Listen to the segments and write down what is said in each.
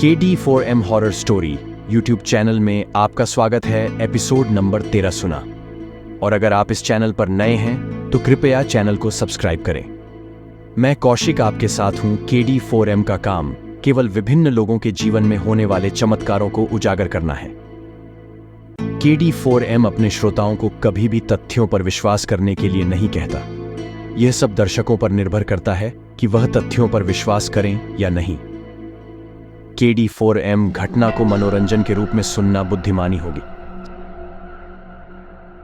KD4M horror story YouTube channel में आपका स्वागत है। एपिसोड नंबर 13 सुना। और अगर आप इस चैनल पर नए हैं तो कृपया चैनल को सब्सक्राइब करें। मैं कौशिक आपके साथ हूं। KD4M का काम केवल विभिन्न लोगों के जीवन में होने वाले चमत्कारों को उजागर करना है। KD4M अपने श्रोताओं को कभी भी तथ्यों पर विश्वास करने के लिए नहीं कहता। यह सब दर्शकों पर निर्भर करता है कि वह तथ्यों पर विश्वास करें या नहीं। KD4M घटना को मनोरंजन के रूप में सुनना बुद्धिमानी होगी।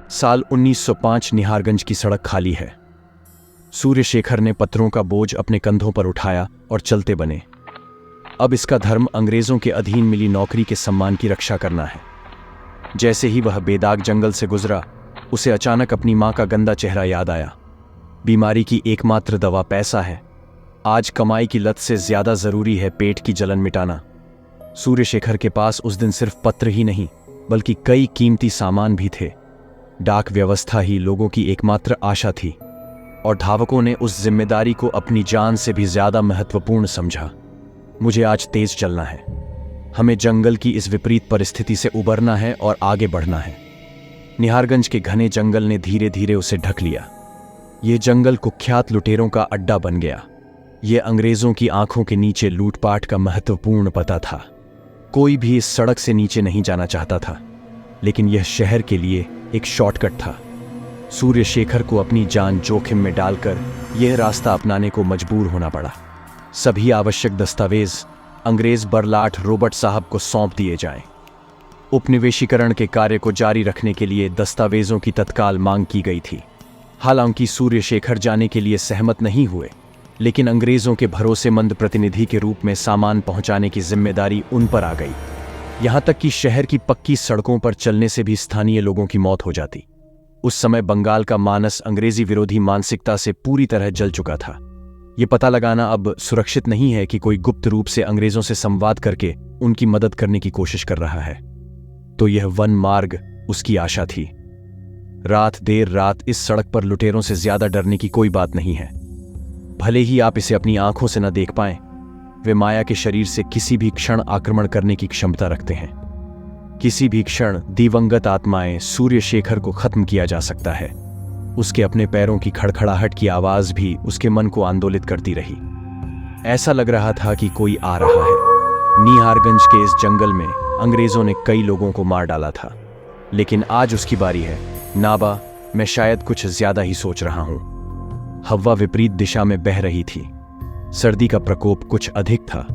साल 1905 निहारगंज की सड़क खाली है। सूर्यशेखर ने पत्थरों का बोझ अपने कंधों पर उठाया और चलते बने। अब इसका धर्म अंग्रेजों के अधीन मिली नौकरी के सम्मान की रक्षा करना है। जैसे ही वह बेदाग जंगल से गुजरा, उसे अचानक अपनी मां का गंदा चेहरा याद आया। बीमारी की एकमात्र दवा पैसा है। आज कमाई की लत से ज्यादा जरूरी है पेट की जलन मिटाना। सूर्यशेखर के पास उस दिन सिर्फ पत्र ही नहीं बल्कि कई कीमती सामान भी थे। डाक व्यवस्था ही लोगों की एकमात्र आशा थी और धावकों ने उस जिम्मेदारी को अपनी जान से भी ज्यादा महत्वपूर्ण समझा। मुझे आज तेज चलना है। हमें जंगल की इस विपरीत परिस्थिति से उबरना है और आगे बढ़ना है। निहारगंज के घने जंगल ने धीरे धीरे उसे ढक लिया। ये जंगल कुख्यात लुटेरों का अड्डा बन गया। ये अंग्रेजों की आंखों के नीचे लूटपाट का महत्वपूर्ण पता था। कोई भी इस सड़क से नीचे नहीं जाना चाहता था, लेकिन यह शहर के लिए एक शॉर्टकट था। सूर्यशेखर को अपनी जान जोखिम में डालकर यह रास्ता अपनाने को मजबूर होना पड़ा। सभी आवश्यक दस्तावेज अंग्रेज बरलाट रॉबर्ट साहब को सौंप दिए जाएं। उपनिवेशीकरण के कार्य को जारी रखने के लिए दस्तावेजों की तत्काल मांग की गई थी। हालांकि सूर्यशेखर जाने के लिए सहमत नहीं हुए, लेकिन अंग्रेजों के भरोसेमंद प्रतिनिधि के रूप में सामान पहुंचाने की जिम्मेदारी उन पर आ गई। यहां तक कि शहर की पक्की सड़कों पर चलने से भी स्थानीय लोगों की मौत हो जाती। उस समय बंगाल का मानस अंग्रेजी विरोधी मानसिकता से पूरी तरह जल चुका था। यह पता लगाना अब सुरक्षित नहीं है कि कोई गुप्त रूप से अंग्रेजों से संवाद करके उनकी मदद करने की कोशिश कर रहा है। तो यह वन मार्ग उसकी आशा थी। देर रात इस सड़क पर लुटेरों से ज्यादा डरने की कोई बात नहीं है। भले ही आप इसे अपनी आंखों से न देख पाएं, वे माया के शरीर से किसी भी क्षण आक्रमण करने की क्षमता रखते हैं। किसी भी क्षण दिवंगत आत्माएं सूर्यशेखर को खत्म किया जा सकता है। उसके अपने पैरों की खड़खड़ाहट की आवाज भी उसके मन को आंदोलित करती रही। ऐसा लग रहा था कि कोई आ रहा है। निहारगंज के इस जंगल में अंग्रेजों ने कई लोगों को मार डाला था, लेकिन आज उसकी बारी है। नाबा, मैं शायद कुछ ज्यादा ही सोच रहा हूं। हवा विपरीत दिशा में बह रही थी। सर्दी का प्रकोप कुछ अधिक था।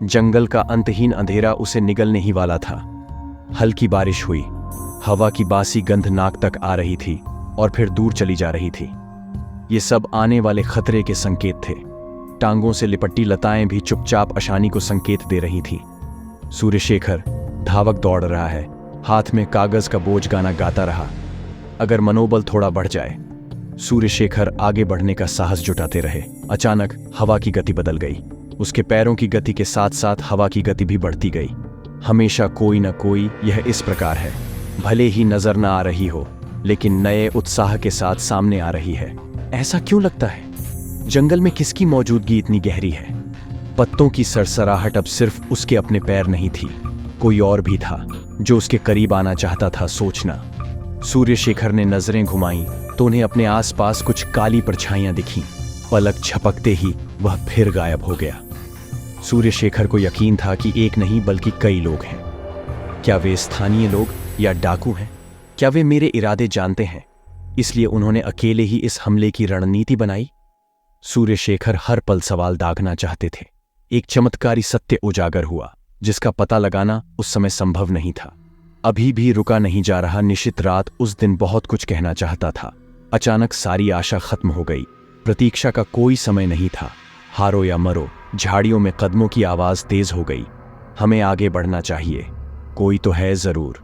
जंगल का अंतहीन अंधेरा उसे निगलने ही वाला था। हल्की बारिश हुई। हवा की बासी गंध नाक तक आ रही थी और फिर दूर चली जा रही थी। ये सब आने वाले खतरे के संकेत थे। टांगों से लिपटी लताएं भी चुपचाप अशानी को संकेत दे रही थीं। सूर्यशेखर धावक दौड़ रहा है, हाथ में कागज का बोझ गाना गाता रहा। अगर मनोबल थोड़ा बढ़ जाए। सूर्यशेखर आगे बढ़ने का साहस जुटाते रहे। अचानक हवा की गति बदल गई। उसके पैरों की गति के साथ साथ हवा की गति भी बढ़ती गई। हमेशा कोई न कोई यह इस प्रकार है, भले ही नजर न आ रही हो, लेकिन नए उत्साह के साथ सामने आ रही है। ऐसा क्यों लगता है? जंगल में किसकी मौजूदगी इतनी गहरी है? पत्तों की सरसराहट अब सिर्फ उसके अपने पैर नहीं थी, कोई और भी था जो उसके करीब आना चाहता था। सोचना। सूर्यशेखर ने नजरें घुमाई तो उन्हें अपने आसपास कुछ काली परछाइयां दिखीं। पलक झपकते ही वह फिर गायब हो गया। सूर्यशेखर को यकीन था कि एक नहीं बल्कि कई लोग हैं। क्या वे स्थानीय लोग या डाकू हैं? क्या वे मेरे इरादे जानते हैं, इसलिए उन्होंने अकेले ही इस हमले की रणनीति बनाई? सूर्यशेखर हर पल सवाल दागना चाहते थे। एक चमत्कारी सत्य उजागर हुआ जिसका पता लगाना उस समय संभव नहीं था। अभी भी रुका नहीं जा रहा निशित रात उस दिन बहुत कुछ कहना चाहता था। अचानक सारी आशा खत्म हो गई। प्रतीक्षा का कोई समय नहीं था। हारो या मरो। झाड़ियों में कदमों की आवाज तेज हो गई। हमें आगे बढ़ना चाहिए। कोई तो है जरूर।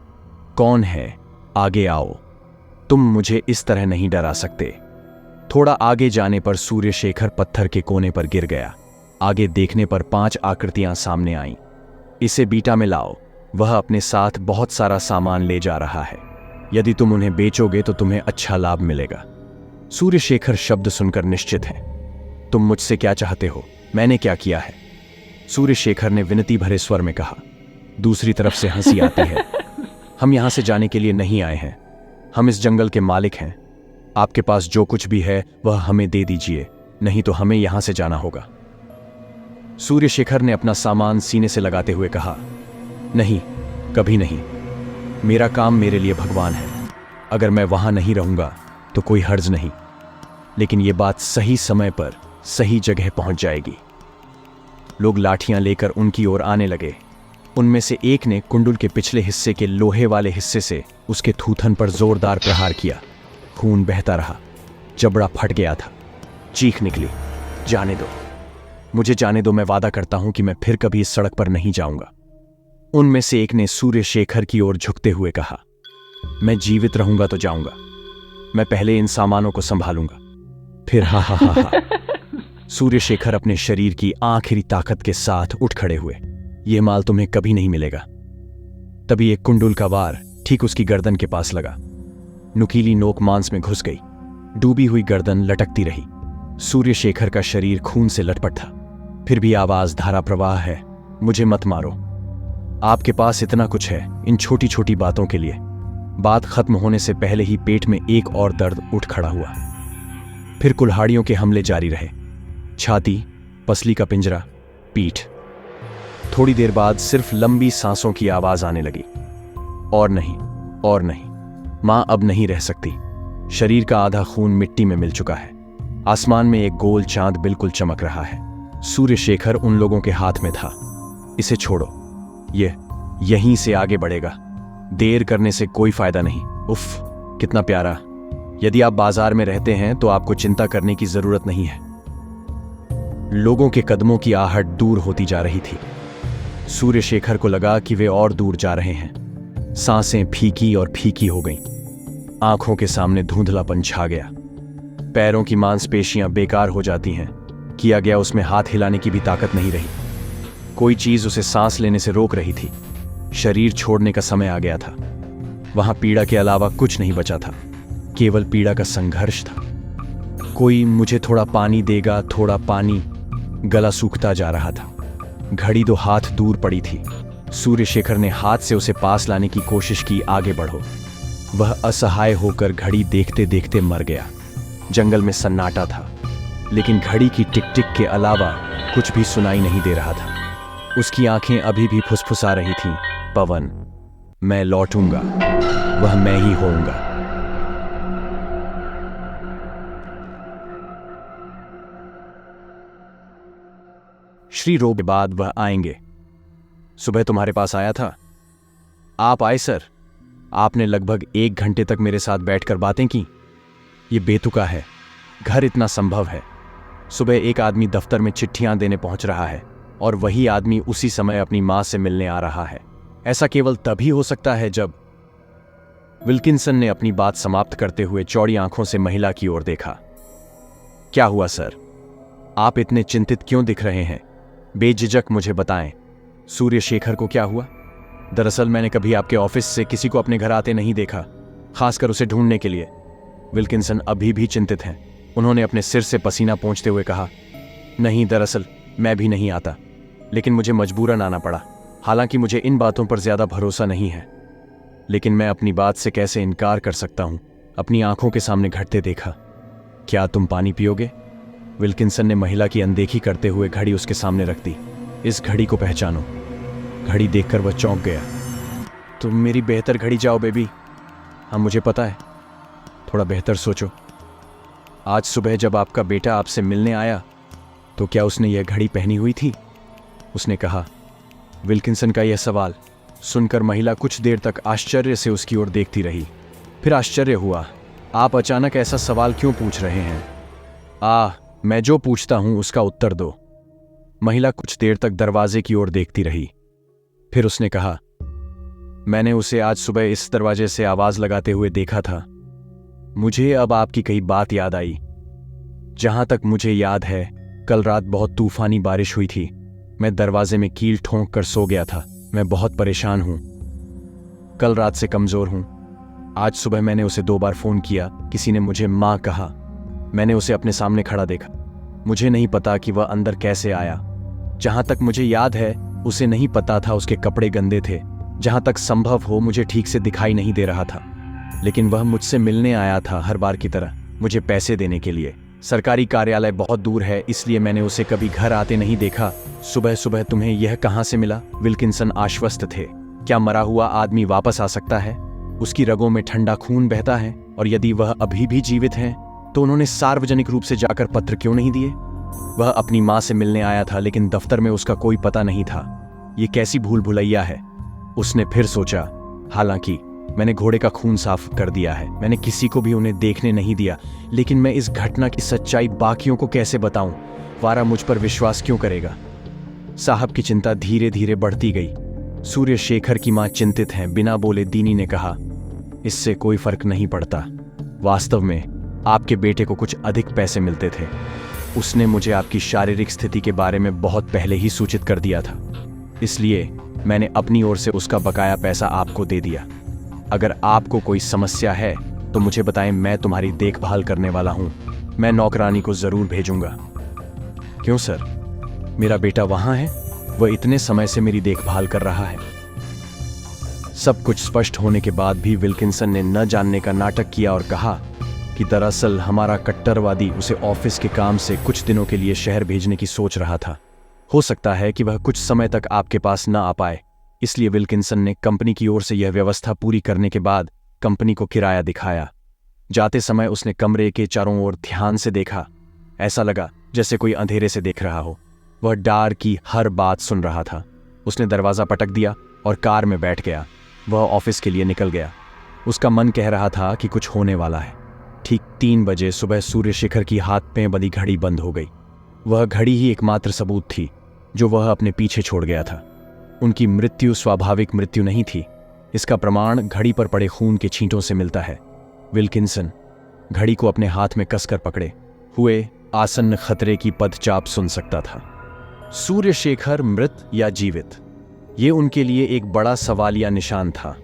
कौन है? आगे आओ। तुम मुझे इस तरह नहीं डरा सकते। थोड़ा आगे जाने पर सूर्यशेखर पत्थर के कोने पर गिर गया। आगे देखने पर 5 आकृतियां सामने आईं। इसे बीटा में लाओ। वह अपने साथ बहुत सारा सामान ले जा रहा है। यदि तुम उन्हें बेचोगे तो तुम्हें अच्छा लाभ मिलेगा। सूर्यशेखर शब्द सुनकर निश्चित है। तुम मुझसे क्या चाहते हो? मैंने क्या किया है? सूर्य शेखर ने विनती भरे स्वर में कहा। दूसरी तरफ से हंसी आती है। हम यहां से जाने के लिए नहीं आए हैं। हम इस जंगल के मालिक हैं। आपके पास जो कुछ भी है वह हमें दे दीजिए, नहीं तो हमें यहां से जाना होगा। सूर्य शेखर ने अपना सामान सीने से लगाते हुए कहा, नहीं, कभी नहीं। मेरा काम मेरे लिए भगवान है। अगर मैं वहां नहीं रहूंगा तो कोई हर्ज नहीं, लेकिन यह बात सही समय पर सही जगह पहुंच जाएगी। लोग लाठियां लेकर उनकी ओर आने लगे। उनमें से एक ने कुंडुल के पिछले हिस्से के लोहे वाले हिस्से से उसके थूथन पर जोरदार प्रहार किया। खून बहता रहा, जबड़ा फट गया था। चीख निकली, जाने दो, मुझे जाने दो। मैं वादा करता हूं कि मैं फिर कभी इस सड़क पर नहीं जाऊंगा। उनमें से एक ने सूर्य शेखर की ओर झुकते हुए कहा, मैं जीवित रहूंगा तो जाऊंगा। मैं पहले इन सामानों को संभालूंगा, फिर हा हा हा हा। सूर्य शेखर अपने शरीर की आखिरी ताकत के साथ उठ खड़े हुए। यह माल तुम्हें कभी नहीं मिलेगा। तभी एक कुंडुल का वार ठीक उसकी गर्दन के पास लगा। नुकीली नोक मांस में घुस गई। डूबी हुई गर्दन लटकती रही। सूर्य शेखर का शरीर खून से लटपट था। फिर भी आवाज धारा प्रवाह है, मुझे मत मारो। आपके पास इतना कुछ है इन छोटी छोटी बातों के लिए। बात खत्म होने से पहले ही पेट में एक और दर्द उठ खड़ा हुआ। फिर कुल्हाड़ियों के हमले जारी रहे। छाती, पसली का पिंजरा, पीठ। थोड़ी देर बाद सिर्फ लंबी सांसों की आवाज आने लगी। और नहीं, और नहीं, मां अब नहीं रह सकती। शरीर का आधा खून मिट्टी में मिल चुका है। आसमान में एक गोल चांद बिल्कुल चमक रहा है। सूर्य शेखर उन लोगों के हाथ में था। इसे छोड़ो, ये यहीं से आगे बढ़ेगा। देर करने से कोई फायदा नहीं। उफ, कितना प्यारा। यदि आप बाजार में रहते हैं तो आपको चिंता करने की जरूरत नहीं है। लोगों के कदमों की आहट दूर होती जा रही थी। सूर्य शेखर को लगा कि वे और दूर जा रहे हैं। सांसें फीकी और फीकी हो गईं। आंखों के सामने धुंधलापन छा गया। पैरों की मांसपेशियां बेकार हो जाती हैं। किया गया उसमें हाथ हिलाने की भी ताकत नहीं रही। कोई चीज उसे सांस लेने से रोक रही थी। शरीर छोड़ने का समय आ गया था। वहां पीड़ा के अलावा कुछ नहीं बचा था, केवल पीड़ा का संघर्ष था। कोई मुझे थोड़ा पानी देगा, थोड़ा पानी। गला सूखता जा रहा था। घड़ी 2 हाथ दूर पड़ी थी। सूर्य शेखर ने हाथ से उसे पास लाने की कोशिश की, आगे बढ़ो। वह असहाय होकर घड़ी देखते देखते मर गया। जंगल में सन्नाटा था, लेकिन घड़ी की टिक टिक के अलावा कुछ भी सुनाई नहीं दे रहा था। उसकी आंखें अभी भी फुसफुसा रही थीं, पवन, मैं लौटूंगा, वह मैं ही होऊंगा। श्री रो के बाद वह आएंगे। सुबह तुम्हारे पास आया था। आप आए सर। आपने लगभग 1 घंटे तक मेरे साथ बैठकर बातें की। ये बेतुका है। घर इतना संभव है। सुबह एक आदमी दफ्तर में चिट्ठियां देने पहुंच रहा है और वही आदमी उसी समय अपनी मां से मिलने आ रहा है। ऐसा केवल तभी हो सकता है जब। विल्किंसन ने अपनी बात समाप्त करते हुए चौड़ी आंखों से महिला की ओर देखा। क्या हुआ सर? आप इतने चिंतित क्यों दिख रहे हैं? बेझिझक मुझे बताएं। सूर्य शेखर को क्या हुआ? दरअसल मैंने कभी आपके ऑफिस से किसी को अपने घर आते नहीं देखा, खासकर उसे ढूंढने के लिए। विल्किंसन अभी भी चिंतित हैं। उन्होंने अपने सिर से पसीना पोंछते हुए कहा, नहीं, दरअसल मैं भी नहीं आता, लेकिन मुझे मजबूरन आना पड़ा। हालांकि मुझे इन बातों पर ज्यादा भरोसा नहीं है, लेकिन मैं अपनी बात से कैसे इनकार कर सकता हूं। अपनी आंखों के सामने घटते देखा। क्या तुम पानी पियोगे? विल्किंसन ने महिला की अनदेखी करते हुए घड़ी उसके सामने रख दी। इस घड़ी को पहचानो। घड़ी देखकर वह चौंक गया। तुम मेरी बेहतर घड़ी जाओ बेबी। हाँ, मुझे पता है। थोड़ा बेहतर सोचो। आज सुबह जब आपका बेटा आपसे मिलने आया तो क्या उसने यह घड़ी पहनी हुई थी? उसने कहा। विल्किंसन का यह सवाल सुनकर महिला कुछ देर तक आश्चर्य से उसकी ओर देखती रही। फिर आश्चर्य हुआ। आप अचानक ऐसा सवाल क्यों पूछ रहे हैं? मैं जो पूछता हूं उसका उत्तर दो। महिला कुछ देर तक दरवाजे की ओर देखती रही। फिर उसने कहा, मैंने उसे आज सुबह इस दरवाजे से आवाज लगाते हुए देखा था। मुझे अब आपकी कई बात याद आई। जहां तक मुझे याद है, कल रात बहुत तूफानी बारिश हुई थी। मैं दरवाजे में कील ठोंक कर सो गया था। मैं बहुत परेशान हूं। कल रात से कमजोर हूं। आज सुबह मैंने उसे 2 बार फोन किया। किसी ने मुझे मां कहा। मैंने उसे अपने सामने खड़ा देखा। मुझे नहीं पता कि वह अंदर कैसे आया। जहां तक मुझे याद है उसे नहीं पता था उसके कपड़े गंदे थे। जहां तक संभव हो मुझे ठीक से दिखाई नहीं दे रहा था, लेकिन वह मुझसे मिलने आया था हर बार की तरह, मुझे पैसे देने के लिए। सरकारी कार्यालय बहुत दूर है, इसलिए मैंने उसे कभी घर आते नहीं देखा। सुबह सुबह तुम्हें यह कहां से मिला? विल्किंसन आश्वस्त थे। क्या मरा हुआ आदमी वापस आ सकता है? उसकी रगों में ठंडा खून बहता है, और यदि वह अभी भी जीवित है तो उन्होंने सार्वजनिक रूप से जाकर पत्र क्यों नहीं दिए? वह अपनी मां से मिलने आया था, लेकिन दफ्तर में उसका कोई पता नहीं था। ये कैसी भूल भुलैया है, उसने फिर सोचा। हालांकि मैंने घोड़े का खून साफ कर दिया है, मैंने किसी को भी उन्हें देखने नहीं दिया, लेकिन मैं इस घटना की सच्चाई बाकियों को कैसे बताऊं? वारा मुझ पर विश्वास क्यों करेगा? साहब की चिंता धीरे धीरे बढ़ती गई। सूर्यशेखर की मां चिंतित हैं, बिना बोले दीनी ने कहा, इससे कोई फर्क नहीं पड़ता। वास्तव में आपके बेटे को कुछ अधिक पैसे मिलते थे। उसने मुझे आपकी शारीरिक स्थिति के बारे में बहुत पहले ही सूचित कर दिया था, इसलिए मैंने अपनी ओर से उसका बकाया पैसा आपको दे दिया। अगर आपको कोई समस्या है तो मुझे बताएं, मैं तुम्हारी देखभाल करने वाला हूं। मैं नौकरानी को जरूर भेजूंगा। क्यों सर? मेरा बेटा वहां है, वह इतने समय से मेरी देखभाल कर रहा है। सब कुछ स्पष्ट होने के बाद भी विल्किंसन ने न जानने का नाटक किया और कहा कि दरअसल हमारा कट्टरवादी उसे ऑफिस के काम से कुछ दिनों के लिए शहर भेजने की सोच रहा था। हो सकता है कि वह कुछ समय तक आपके पास न आ पाए, इसलिए विल्किंसन ने कंपनी की ओर से यह व्यवस्था पूरी करने के बाद कंपनी को किराया दिखाया। जाते समय उसने कमरे के चारों ओर ध्यान से देखा। ऐसा लगा जैसे कोई अंधेरे से देख रहा हो। वह डार की हर बात सुन रहा था। उसने दरवाजा पटक दिया और कार में बैठ गया। वह ऑफिस के लिए निकल गया। उसका मन कह रहा था कि कुछ होने वाला है। ठीक 3 बजे सुबह सूर्यशेखर की हाथ में बंधी घड़ी बंद हो गई। वह घड़ी ही एकमात्र सबूत थी जो वह अपने पीछे छोड़ गया था। उनकी मृत्यु स्वाभाविक मृत्यु नहीं थी, इसका प्रमाण घड़ी पर पड़े खून के छींटों से मिलता है। विल्किंसन घड़ी को अपने हाथ में कसकर पकड़े हुए आसन्न खतरे की पदचाप सुन सकता था। सूर्यशेखर मृत या जीवित, ये उनके लिए एक बड़ा सवालिया निशान था।